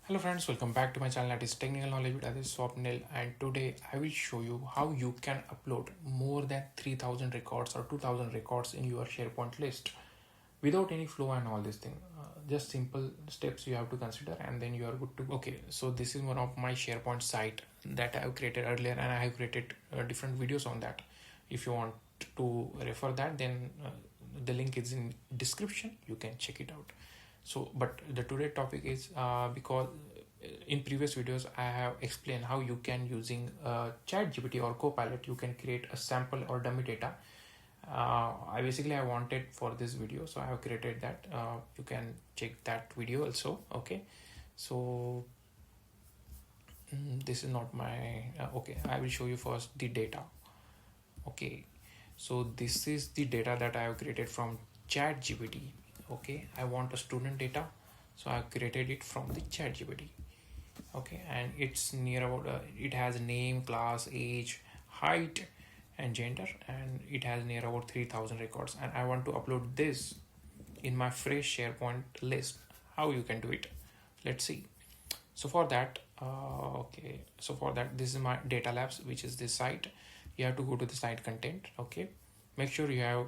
Hello friends, welcome back to my channel, that is Technical Knowledge with Adis Swapnil, and today I will show you how you can upload more than 3000 records or 2000 records in your SharePoint list without any flow and all this thing. Just simple steps you have to consider and then you are good to go. Okay, so this is one of my SharePoint site that I have created earlier, and I have created different videos on that. If you want to refer that, then the link is in description, you can check it out. So but the today topic is because in previous videos I have explained how you can, using ChatGPT or Copilot, you can create a sample or dummy data. I wanted for this video, so I have created that. You can check that video also. Okay, so this is not my okay, I will show you first the data. Okay, so this is the data that I have created from ChatGPT. Okay, I want a student data, so I have created it from the ChatGPT. Okay, and it's near about it has name, class, age, height and gender, and it has near about 3000 records, and I want to upload this in my fresh SharePoint list. How you can do it, let's see. So for that this is my data labs, which is this site. You have to go to the site content. Okay, make sure you have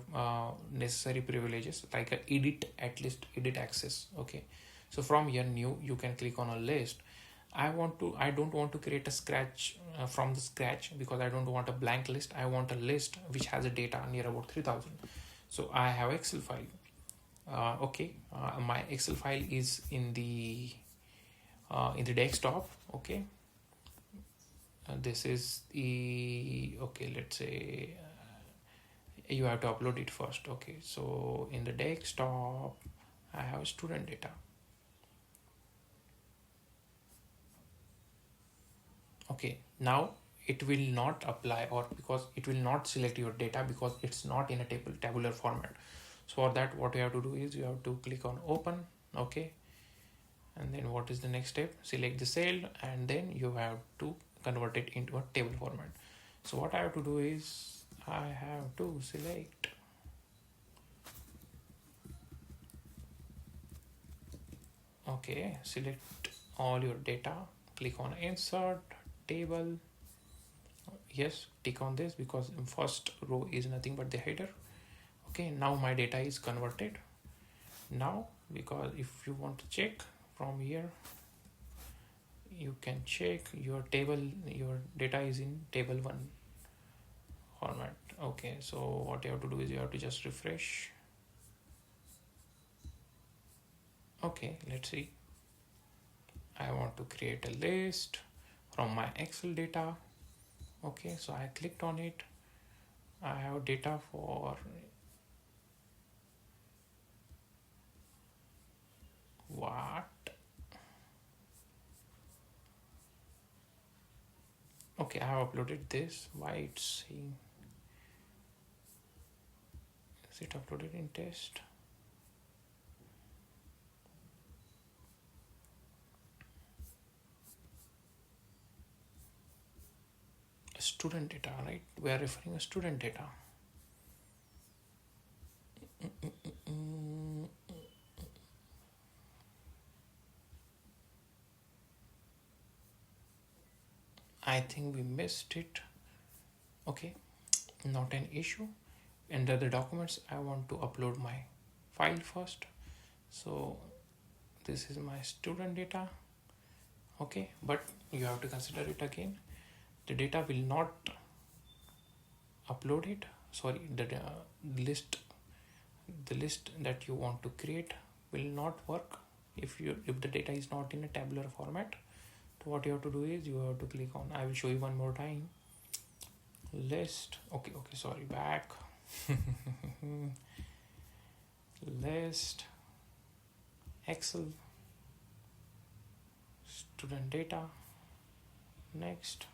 necessary privileges like a edit, at least edit access. Okay, so from here, new, you can click on a list. I don't want to create a scratch from the scratch, because I don't want a blank list. I want a list which has a data near about 3000. So I have Excel file. My Excel file is in the desktop. Okay, this is the, okay, let's say you have to upload it first. Okay, so in the desktop I have student data. Okay, now it will not apply, or because it will not select your data because it's not in a tabular format. So for that, what you have to do is you have to click on open. Okay, and then what is the next step? Select the cell, and then you have to convert it into a table format. So what I have to do is I have to select, okay, select all your data, click on insert table. Yes, tick on this because first row is nothing but the header. Okay, now my data is converted. Now, because if you want to check from here, you can check your table, your data is in table 1 format. Okay, so what you have to do is you have to just refresh. Okay, let's see. I want to create a list from my Excel data. Okay, so I clicked on it. I have data for what? Okay, I have uploaded this. Why it's saying, is it uploaded in test? Student data, right? We are referring to student data. I think we missed it. Okay, not an issue. Under the documents, I want to upload my file first. So this is my student data. Okay, but you have to consider it again. The data will not upload it. Sorry, the list that you want to create will not work if the data is not in a tabular format. So what you have to do is you have to click on, I will show you one more time, list. Okay, sorry, back. List, Excel, student data. Next,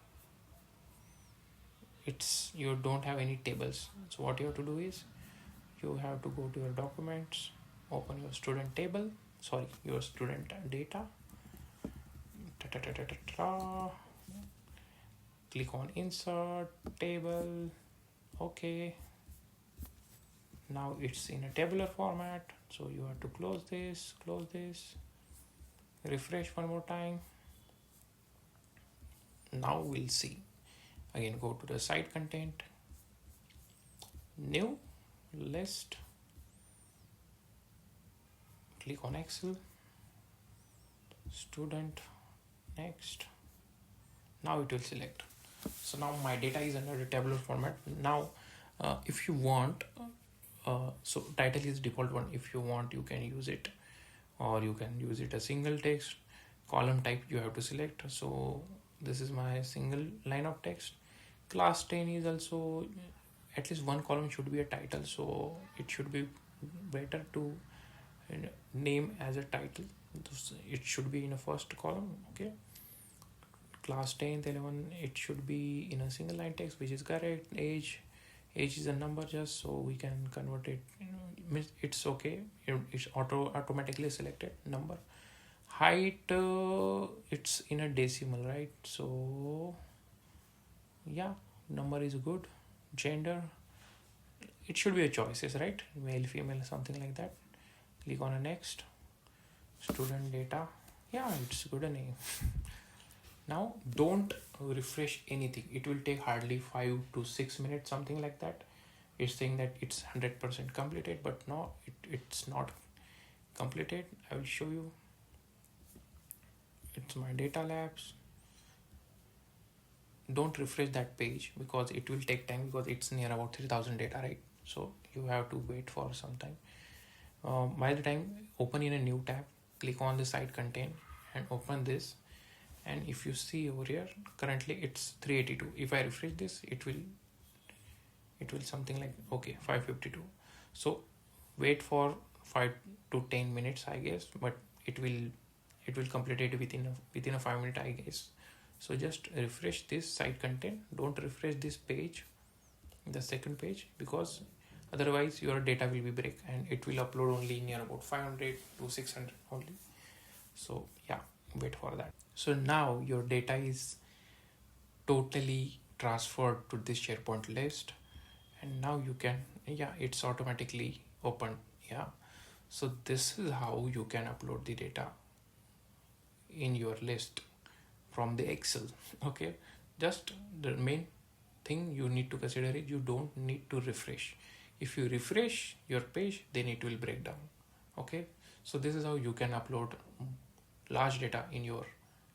it's, you don't have any tables. So what you have to do is you have to go to your documents, open your student table, sorry, your student data. Click on insert table. Okay, now it's in a tabular format, so you have to close this, Refresh one more time. Now we'll see. Again, go to the site content, new list, click on Excel, student, next. Now it will select. So now my data is under the tabular format. Now if you want, so title is default one. If you want, you can use it, or you can use it a single text. Column type you have to select. So this is my single line of text. Class 10 is also, at least one column should be a title, so it should be better to name as a title. It should be in a first column. Okay, class 10th 11, it should be in a single line text, which is correct. Age is a number, just so we can convert it, it's okay, it's automatically selected number. Height, it's in a decimal, right? So yeah, number is good. Gender, it should be a choices, right? Male, female, something like that. Click on a next. Student data, yeah, it's good a name. Now don't refresh anything. It will take hardly 5 to 6 minutes, something like that. It's saying that it's 100% completed, but no, it's not completed. I will show you. It's my data labs. Don't refresh that page because it will take time, because it's near about 3000 data, right? So you have to wait for some time. By the time, open in a new tab, click on the site content and open this. And if you see over here, currently it's 382. If I refresh this, it will something like, okay, 552. So wait for 5 to 10 minutes, I guess, but it will complete it within a 5 minute, I guess. So just refresh this site content. Don't refresh this page, the second page, because otherwise your data will be break and it will upload only near about 500 to 600 only. So yeah, wait for that. So now your data is totally transferred to this SharePoint list, and now you can, yeah, it's automatically open. Yeah, so this is how you can upload the data in your list from the Excel. Okay, just the main thing you need to consider is you don't need to refresh. If you refresh your page, then it will break down. Okay, so this is how you can upload large data in your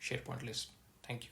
SharePoint list. Thank you.